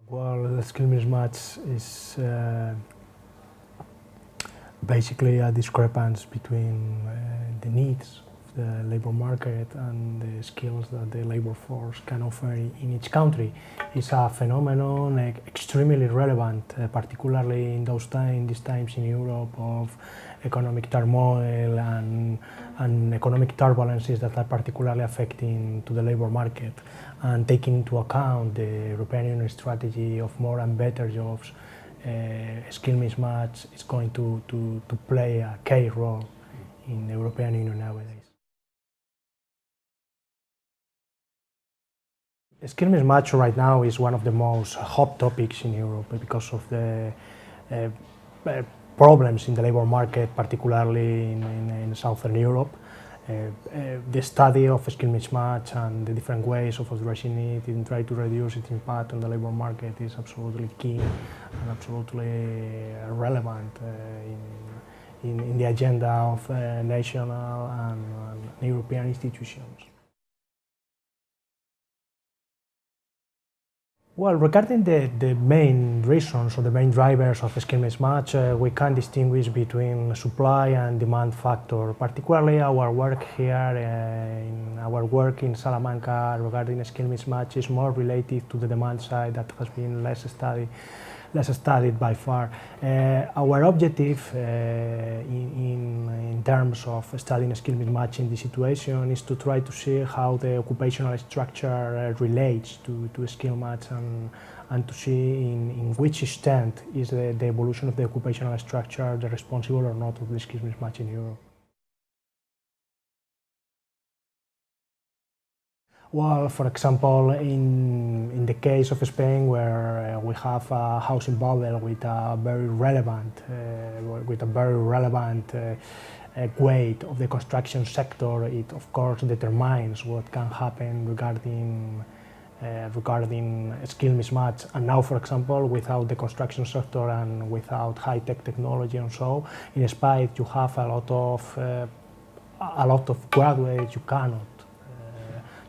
Well, the skill mismatch is basically a discrepancy between the needs of the labor market and the skills that the labor force can offer in each country. It's a phenomenon extremely relevant, particularly in these times in Europe of economic turmoil and economic turbulences that are particularly affecting to the labor market. And taking into account the European Union strategy of more and better jobs, skill mismatch is going to play a key role in the European Union nowadays. Skill mismatch right now is one of the most hot topics in Europe because of the problems in the labor market, particularly in Southern Europe. The study of skill mismatch and the different ways of addressing it and try to reduce its impact on the labor market is absolutely key and absolutely relevant in the agenda of national and European institutions. Well, regarding the main reasons or the main drivers of skill mismatch, we can distinguish between supply and demand factor. Particularly our work here, our work in Salamanca regarding skill mismatch is more related to the demand side that has been less studied by far. Our objective in terms of studying skill mismatch in this situation is to try to see how the occupational structure relates to skill match and to see in which extent is the evolution of the occupational structure the responsible or not of the skill mismatch in Europe. Well, for example, in the case of Spain, where we have a housing bubble with a very relevant weight of the construction sector, it of course determines what can happen regarding skill mismatch. And now, for example, without the construction sector and without high-tech technology and so, in Spain you have a lot of graduates.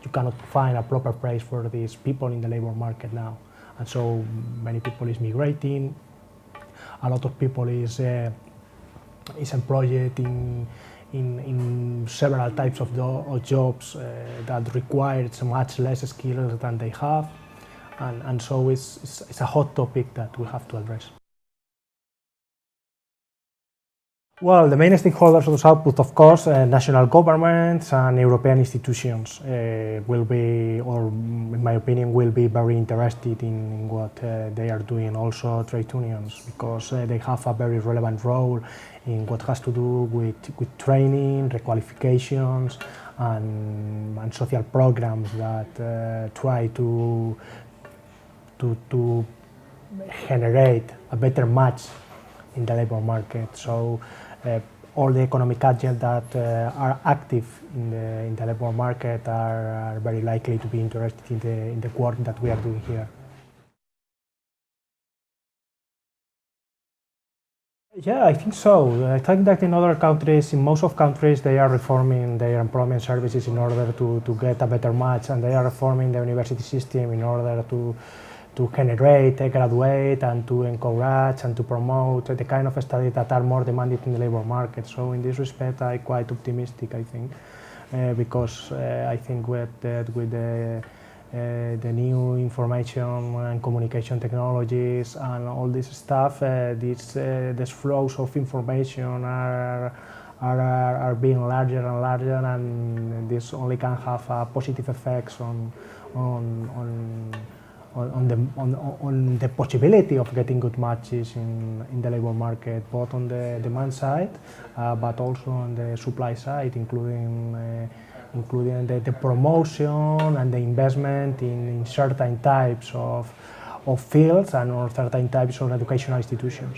You cannot find a proper place for these people in the labor market now, and so many people is migrating. A lot of people is employed in several types of jobs that require much less skills than they have, and so it's a hot topic that we have to address. Well, the main stakeholders of this output, of course, national governments and European institutions will be, or in my opinion, will be very interested in what they are doing. Also trade unions, because they have a very relevant role in what has to do with training, requalifications, and social programs that try to generate a better match in the labor market. So all the economic agents that are active in the labor market are very likely to be interested in the work that we are doing here. Yeah, I think so. I think that in other countries, in most of countries, they are reforming their employment services in order to get a better match, and they are reforming the university system in order to generate, graduate, and to encourage and to promote the kind of studies that are more demanded in the labor market. So in this respect, I'm quite optimistic, I think, because I think with the new information and communication technologies and all this stuff, these flows of information are being larger and larger, and this only can have positive effects on the possibility of getting good matches in the labor market, both on the demand side, but also on the supply side, including the promotion and the investment in certain types of fields and or certain types of educational institutions.